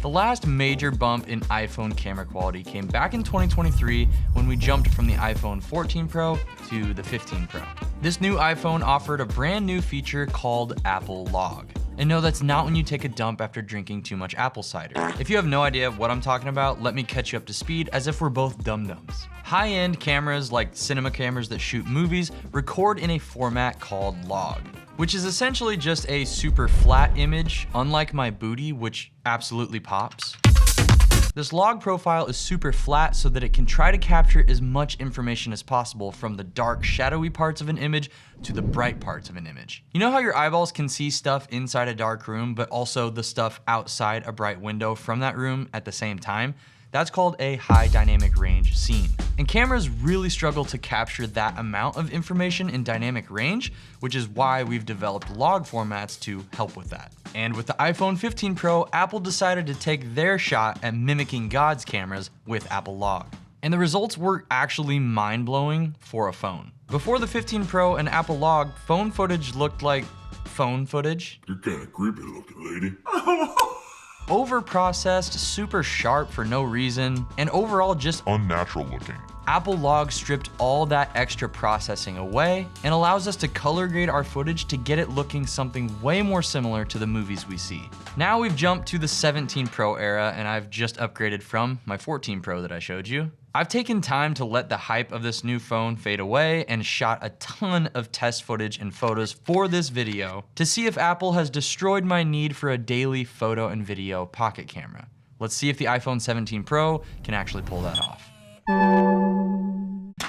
The last major bump in iPhone camera quality came back in 2023 when we jumped from the iPhone 14 Pro to the 15 Pro. This new iPhone offered a brand new feature called Apple Log. And no, that's not when you take a dump after drinking too much apple cider. If you have no idea what I'm talking about, let me catch you up to speed as if we're both dum-dums. High-end cameras like cinema cameras that shoot movies record in a format called log, which is essentially just a super flat image, unlike my booty, which absolutely pops. This log profile is super flat so that it can try to capture as much information as possible from the dark, shadowy parts of an image to the bright parts of an image. You know how your eyeballs can see stuff inside a dark room, but also the stuff outside a bright window from that room at the same time? That's called a high dynamic range scene. And cameras really struggle to capture that amount of information in dynamic range, which is why we've developed log formats to help with that. And with the iPhone 15 Pro, Apple decided to take their shot at mimicking God's cameras with Apple Log. And the results were actually mind-blowing for a phone. Before the 15 Pro and Apple Log, phone footage looked like phone footage. You're kinda creepy looking, lady. Over-processed, super sharp for no reason, and overall just Unnatural looking. Apple Log stripped all that extra processing away and allows us to color grade our footage to get it looking something way more similar to the movies we see. Now we've jumped to the 17 Pro era, and I've just upgraded from my 14 Pro that I showed you. I've taken time to let the hype of this new phone fade away and shot a ton of test footage and photos for this video to see if Apple has destroyed my need for a daily photo and video pocket camera. Let's see if the iPhone 17 Pro can actually pull that off.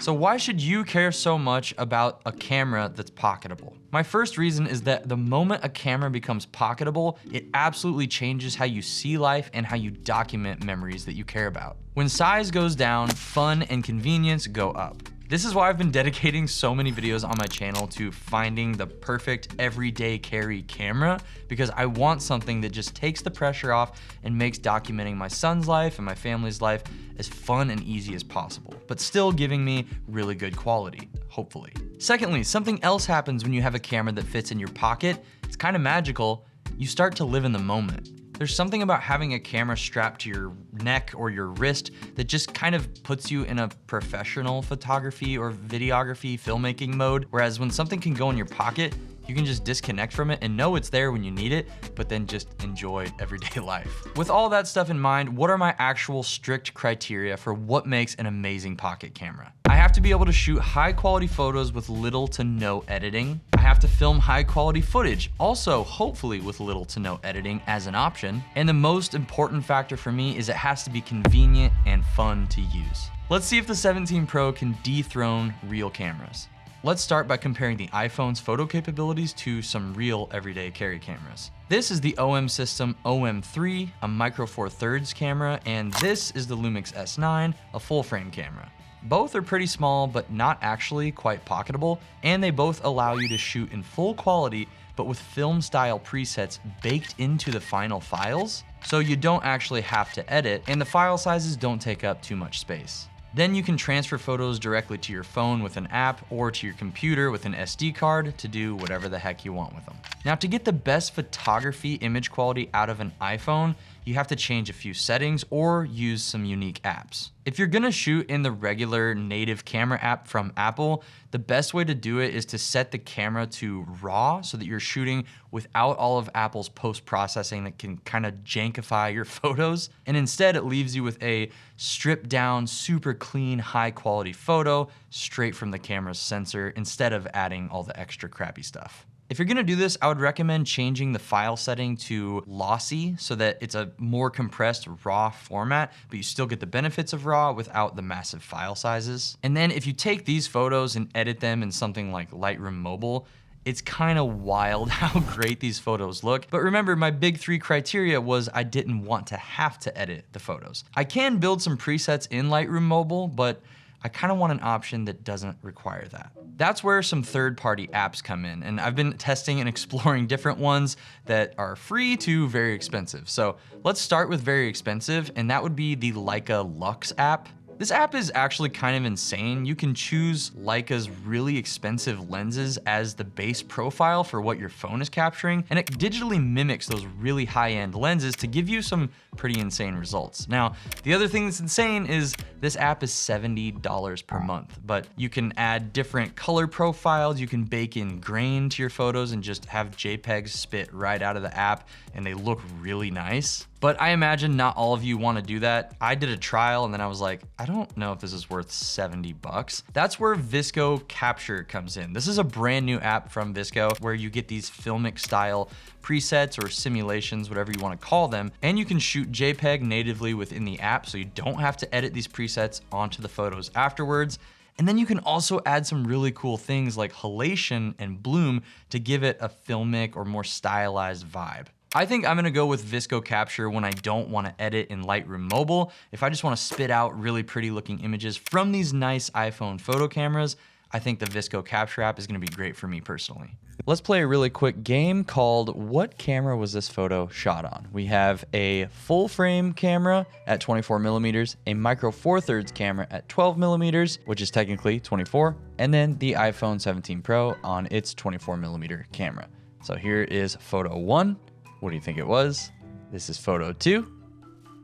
So why should you care so much about a camera that's pocketable? My first reason is that the moment a camera becomes pocketable, it absolutely changes how you see life and how you document memories that you care about. When size goes down, fun and convenience go up. This is why I've been dedicating so many videos on my channel to finding the perfect everyday carry camera, because I want something that just takes the pressure off and makes documenting my son's life and my family's life as fun and easy as possible, but still giving me really good quality, hopefully. Secondly, something else happens when you have a camera that fits in your pocket. It's kind of magical. You start to live in the moment. There's something about having a camera strapped to your neck or your wrist that just kind of puts you in a professional photography or videography filmmaking mode. Whereas when something can go in your pocket, you can just disconnect from it and know it's there when you need it, but then just enjoy everyday life. With all that stuff in mind, what are my actual strict criteria for what makes an amazing pocket camera? I have to be able to shoot high quality photos with little to no editing. I have to film high quality footage, also hopefully with little to no editing as an option. And the most important factor for me is it has to be convenient and fun to use. Let's see if the 17 Pro can dethrone real cameras. Let's start by comparing the iPhone's photo capabilities to some real everyday carry cameras. This is the OM System OM3, a micro four thirds camera, and this is the Lumix S9, a full frame camera. Both are pretty small, but not actually quite pocketable, and they both allow you to shoot in full quality, but with film style presets baked into the final files, so you don't actually have to edit, and the file sizes don't take up too much space. Then you can transfer photos directly to your phone with an app or to your computer with an SD card to do whatever the heck you want with them. Now, to get the best photography image quality out of an iPhone, you have to change a few settings or use some unique apps. If you're gonna shoot in the regular native camera app from Apple, the best way to do it is to set the camera to RAW so that you're shooting without all of Apple's post-processing that can kind of jankify your photos. And instead it leaves you with a stripped down, super clean, high quality photo straight from the camera's sensor instead of adding all the extra crappy stuff. If you're gonna do this, I would recommend changing the file setting to lossy so that it's a more compressed RAW format, but you still get the benefits of RAW without the massive file sizes. And then if you take these photos and edit them in something like Lightroom Mobile, it's kind of wild how great these photos look. But remember, my big 3 criteria was I didn't want to have to edit the photos. I can build some presets in Lightroom Mobile, but I kind of want an option that doesn't require that. That's where some third-party apps come in, and I've been testing and exploring different ones that are free to very expensive. So let's start with very expensive, and that would be the Leica Lux app. This app is actually kind of insane. You can choose Leica's really expensive lenses as the base profile for what your phone is capturing, and it digitally mimics those really high-end lenses to give you some pretty insane results. Now, the other thing that's insane is this app is $70 per month, but you can add different color profiles, you can bake in grain to your photos and just have JPEGs spit right out of the app, and they look really nice. But I imagine not all of you want to do that. I did a trial and then I was like, I don't know if this is worth 70 bucks. That's where VSCO Capture comes in. This is a brand new app from VSCO where you get these filmic style presets or simulations, whatever you want to call them, and you can shoot JPEG natively within the app, so you don't have to edit these presets onto the photos afterwards. And then you can also add some really cool things like halation and bloom to give it a filmic or more stylized vibe. I think I'm gonna go with VSCO Capture when I don't wanna edit in Lightroom Mobile. If I just wanna spit out really pretty looking images from these nice iPhone photo cameras, I think the VSCO Capture app is gonna be great for me personally. Let's play a really quick game called What Camera Was This Photo Shot On? We have a full frame camera at 24 millimeters, a micro four thirds camera at 12 millimeters, which is technically 24, and then the iPhone 17 Pro on its 24 millimeter camera. So here is photo one. What do you think it was? This is photo two,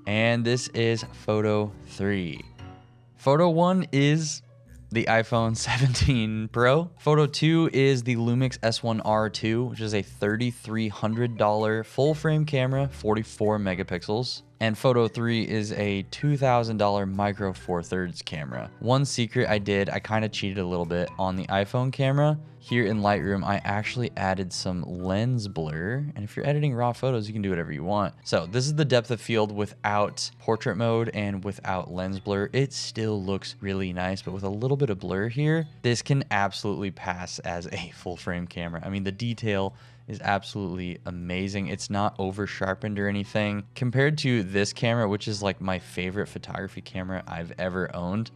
and this is photo three. Photo one is the iPhone 17 Pro. Photo 2 is the Lumix S1R2, which is a $3,300 full frame camera, 44 megapixels. And photo 3 is a $2,000 micro four thirds camera. One secret I did, I kind of cheated a little bit on the iPhone camera. Here in Lightroom, I actually added some lens blur. And if you're editing raw photos, you can do whatever you want. So this is the depth of field without portrait mode and without lens blur. It still looks really nice, but with a little bit of blur here, this can absolutely pass as a full frame camera. I mean, the detail is absolutely amazing. It's not over sharpened or anything. Compared to this camera, which is like my favorite photography camera I've ever owned,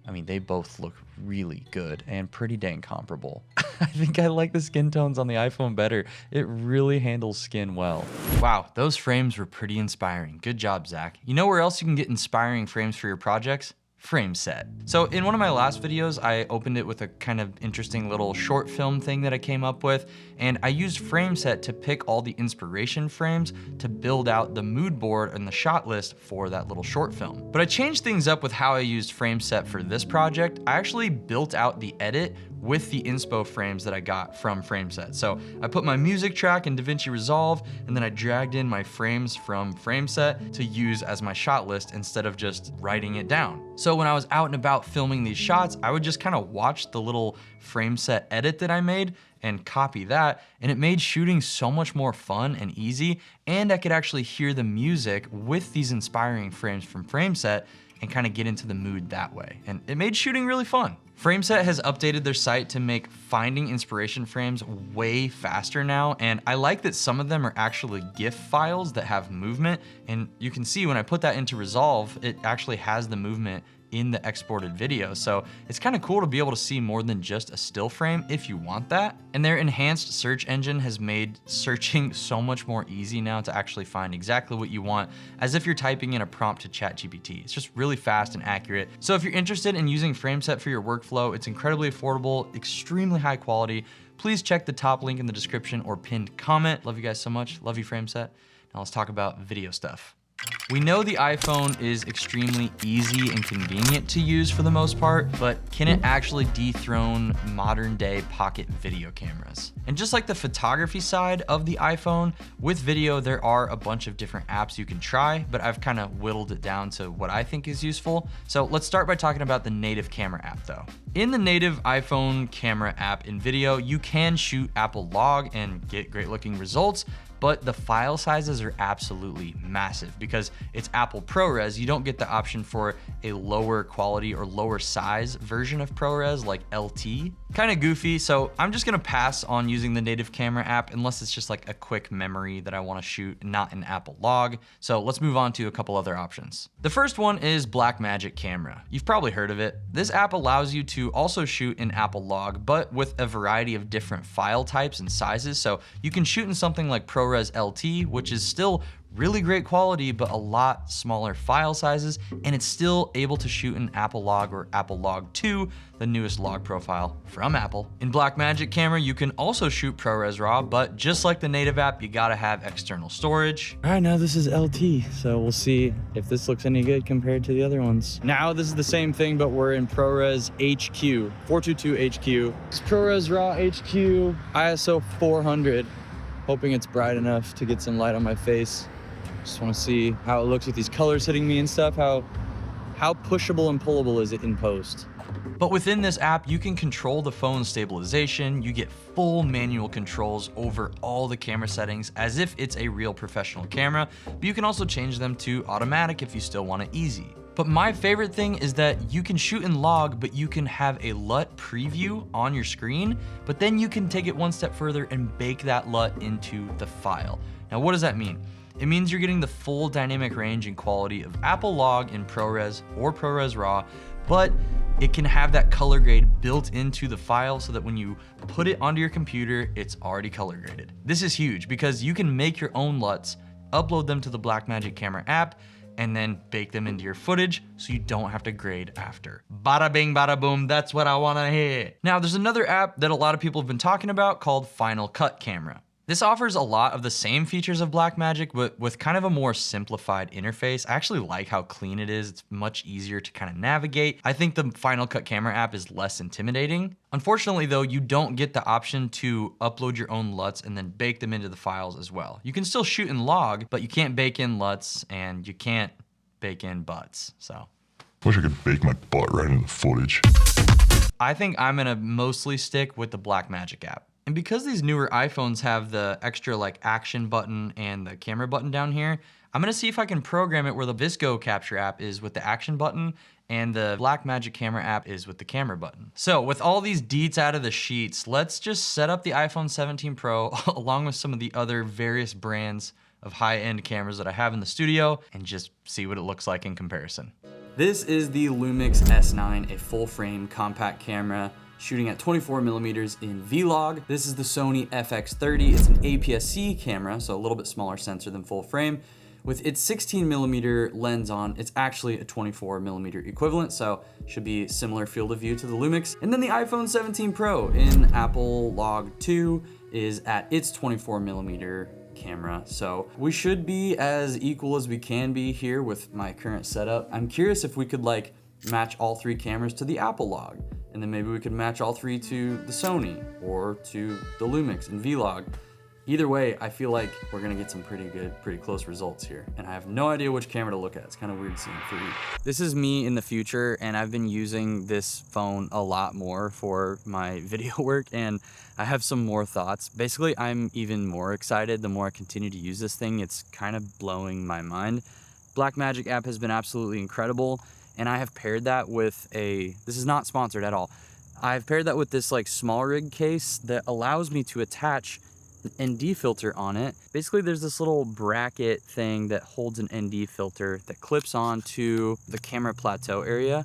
I mean, they both look really good and pretty dang comparable. I think I like the skin tones on the iPhone better. It really handles skin well. Wow, those frames were pretty inspiring. Good job, Zach. You know where else you can get inspiring frames for your projects? FrameSet. So in one of my last videos, I opened it with a kind of interesting little short film thing that I came up with, and I used FrameSet to pick all the inspiration frames to build out the mood board and the shot list for that little short film. But I changed things up with how I used FrameSet for this project. I actually built out the edit with the inspo frames that I got from FrameSet. So I put my music track in DaVinci Resolve, and then I dragged in my frames from FrameSet to use as my shot list instead of just writing it down. So when I was out and about filming these shots, I would just kind of watch the little FrameSet edit that I made and copy that, and it made shooting so much more fun and easy, and I could actually hear the music with these inspiring frames from FrameSet and kind of get into the mood that way. And it made shooting really fun. FrameSet has updated their site to make finding inspiration frames way faster now, and I like that some of them are actually GIF files that have movement, and you can see when I put that into Resolve, it actually has the movement in the exported video. So it's kind of cool to be able to see more than just a still frame if you want that. And their enhanced search engine has made searching so much more easy now to actually find exactly what you want, as if you're typing in a prompt to ChatGPT. It's just really fast and accurate. So if you're interested in using FrameSet for your workflow, it's incredibly affordable, extremely high quality. Please check the top link in the description or pinned comment. Love you guys so much. Love you, FrameSet. Now let's talk about video stuff. We know the iPhone is extremely easy and convenient to use for the most part, but can it actually dethrone modern day pocket video cameras? And just like the photography side of the iPhone, with video, there are a bunch of different apps you can try, but I've kind of whittled it down to what I think is useful. So let's start by talking about the native camera app though. In the native iPhone camera app in video, you can shoot Apple log and get great looking results, but the file sizes are absolutely massive because it's Apple ProRes. You don't get the option for a lower quality or lower size version of ProRes like LT. Kind of goofy, so I'm just gonna pass on using the native camera app unless it's just like a quick memory that I wanna shoot, not an Apple log. So let's move on to a couple other options. The first one is Blackmagic Camera. You've probably heard of it. This app allows you to also shoot in Apple log, but with a variety of different file types and sizes. So you can shoot in something like ProRes LT, which is still Really great quality, but a lot smaller file sizes, and it's still able to shoot in Apple Log or Apple Log 2, the newest log profile from Apple. In Blackmagic camera, you can also shoot ProRes RAW, but just like the native app, you gotta have external storage. All right, now this is LT, so we'll see if this looks any good compared to the other ones. Now this is the same thing, but we're in ProRes HQ, 422 HQ. It's ProRes RAW HQ, ISO 400. Hoping it's bright enough to get some light on my face. Just want to see how it looks with these colors hitting me and stuff. How pushable and pullable is it in post? But within this app, you can control the phone's stabilization. You get full manual controls over all the camera settings as if it's a real professional camera, but you can also change them to automatic if you still want it easy. But my favorite thing is that you can shoot in log, but you can have a LUT preview on your screen, but then you can take it one step further and bake that LUT into the file. Now, what does that mean? It means you're getting the full dynamic range and quality of Apple Log in ProRes or ProRes RAW, but it can have that color grade built into the file so that when you put it onto your computer, it's already color graded. This is huge because you can make your own LUTs, upload them to the Blackmagic camera app, and then bake them into your footage so you don't have to grade after. Bada bing, bada boom, that's what I wanna hear. Now, there's another app that a lot of people have been talking about called Final Cut Camera. This offers a lot of the same features of Blackmagic, but with kind of a more simplified interface. I actually like how clean it is. It's much easier to kind of navigate. I think the Final Cut Camera app is less intimidating. Unfortunately though, you don't get the option to upload your own LUTs and then bake them into the files as well. You can still shoot in log, but you can't bake in LUTs and you can't bake in butts, so. Wish I could bake my butt right into the footage. I think I'm gonna mostly stick with the Blackmagic app. And because these newer iPhones have the extra like action button and the camera button down here, I'm gonna see if I can program it where the VSCO capture app is with the action button and the Blackmagic camera app is with the camera button. So with all these deets out of the sheets, let's just set up the iPhone 17 Pro along with some of the other various brands of high-end cameras that I have in the studio and just see what it looks like in comparison. This is the Lumix S9, a full frame compact camera shooting at 24mm in Vlog. This is the Sony FX30. It's an APS-C camera, so a little bit smaller sensor than full frame. With its 16mm lens on, it's actually a 24mm equivalent, so should be similar field of view to the Lumix. And then the iPhone 17 Pro in Apple Log 2 is at its 24mm camera. So we should be as equal as we can be here with my current setup. I'm curious if we could like match all three cameras to the Apple Log, and then maybe we could match all three to the Sony or to the Lumix and Vlog. Either way, I feel like we're gonna get some pretty close results here. And I have no idea which camera to look at. It's kind of weird seeing three. This is me in the future, and I've been using this phone a lot more for my video work, and I have some more thoughts. Basically, I'm even more excited the more I continue to use this thing. It's kind of blowing my mind. Blackmagic app has been absolutely incredible, and I have paired that with this is not sponsored at all. I've paired that with this like small rig case that allows me to attach an ND filter on it. Basically, there's this little bracket thing that holds an ND filter that clips onto the camera plateau area.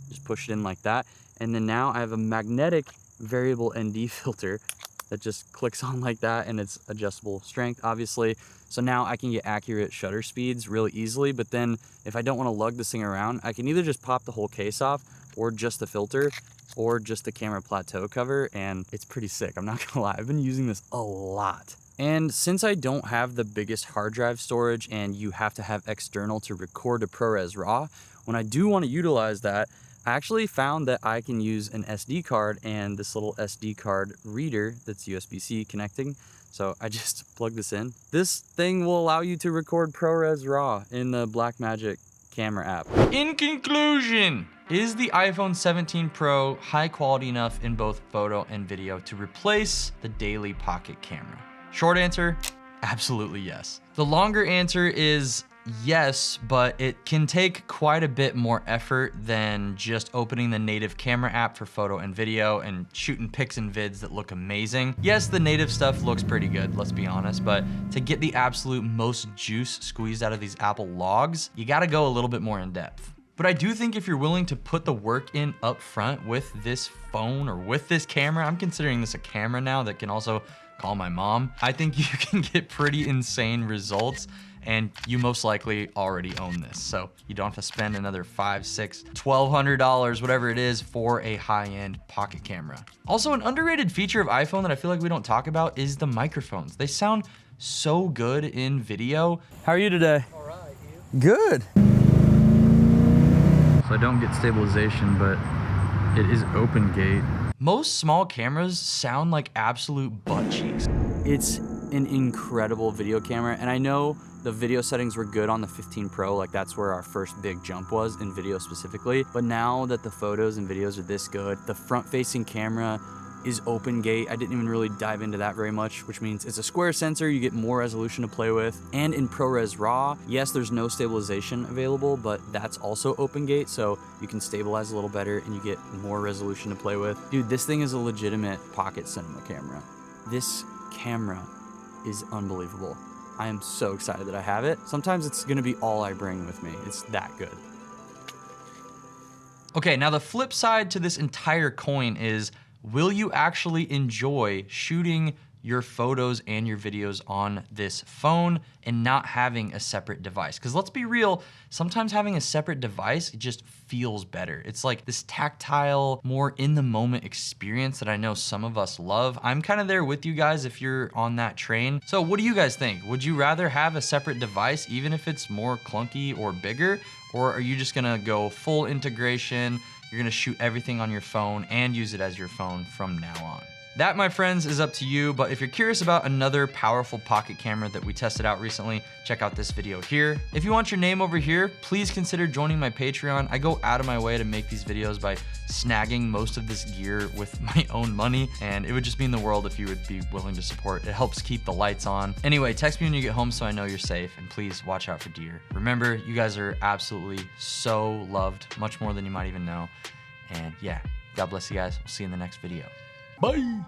Just push it in like that. And then now I have a magnetic variable ND filter that just clicks on like that, and it's adjustable strength, obviously. So now I can get accurate shutter speeds really easily, but then if I don't want to lug this thing around, I can either just pop the whole case off or just the filter or just the camera plateau cover, and it's pretty sick. I'm not gonna lie, I've been using this a lot. And since I don't have the biggest hard drive storage and you have to have external to record to ProRes RAW, when I do want to utilize that, I actually found that I can use an SD card and this little SD card reader that's USB-C connecting. So I just plug this in. This thing will allow you to record ProRes RAW in the Blackmagic camera app. In conclusion, is the iPhone 17 Pro high quality enough in both photo and video to replace the daily pocket camera? Short answer, absolutely yes. The longer answer is yes, but it can take quite a bit more effort than just opening the native camera app for photo and video and shooting pics and vids that look amazing. Yes, the native stuff looks pretty good, let's be honest, but to get the absolute most juice squeezed out of these Apple logs, you gotta go a little bit more in depth. But I do think if you're willing to put the work in up front with this phone or with this camera, I'm considering this a camera now that can also call my mom, I think you can get pretty insane results. and you most likely already own this. So you don't have to spend another $500, $600, $1,200, whatever it is for a high-end pocket camera. Also, an underrated feature of iPhone that I feel like we don't talk about is the microphones. They sound so good in video. How are you today? All right, you? Good. So I don't get stabilization, but it is open gate. Most small cameras sound like absolute butt cheeks. It's an incredible video camera, and I know the video settings were good on the 15 Pro, like that's where our first big jump was in video specifically. But now that the photos and videos are this good, the front-facing camera is open gate. I didn't even really dive into that very much, which means it's a square sensor, you get more resolution to play with. And in ProRes RAW, yes, there's no stabilization available, but that's also open gate, so you can stabilize a little better and you get more resolution to play with. Dude, this thing is a legitimate pocket cinema camera. This camera is unbelievable. I am so excited that I have it. Sometimes it's gonna be all I bring with me. It's that good. Okay, now the flip side to this entire coin is, will you actually enjoy shooting your photos and your videos on this phone and not having a separate device? Because let's be real, sometimes having a separate device, it just feels better. It's like this tactile, more in the moment experience that I know some of us love. I'm kind of there with you guys if you're on that train. So what do you guys think? Would you rather have a separate device even if it's more clunky or bigger? Or are you just gonna go full integration? You're gonna shoot everything on your phone and use it as your phone from now on. That, my friends, is up to you, but if you're curious about another powerful pocket camera that we tested out recently, check out this video here. If you want your name over here, please consider joining my Patreon. I go out of my way to make these videos by snagging most of this gear with my own money, and it would just mean the world if you would be willing to support. It helps keep the lights on. Anyway, text me when you get home so I know you're safe, and please watch out for deer. Remember, you guys are absolutely so loved, much more than you might even know. And yeah, God bless you guys. We'll see you in the next video. Bye.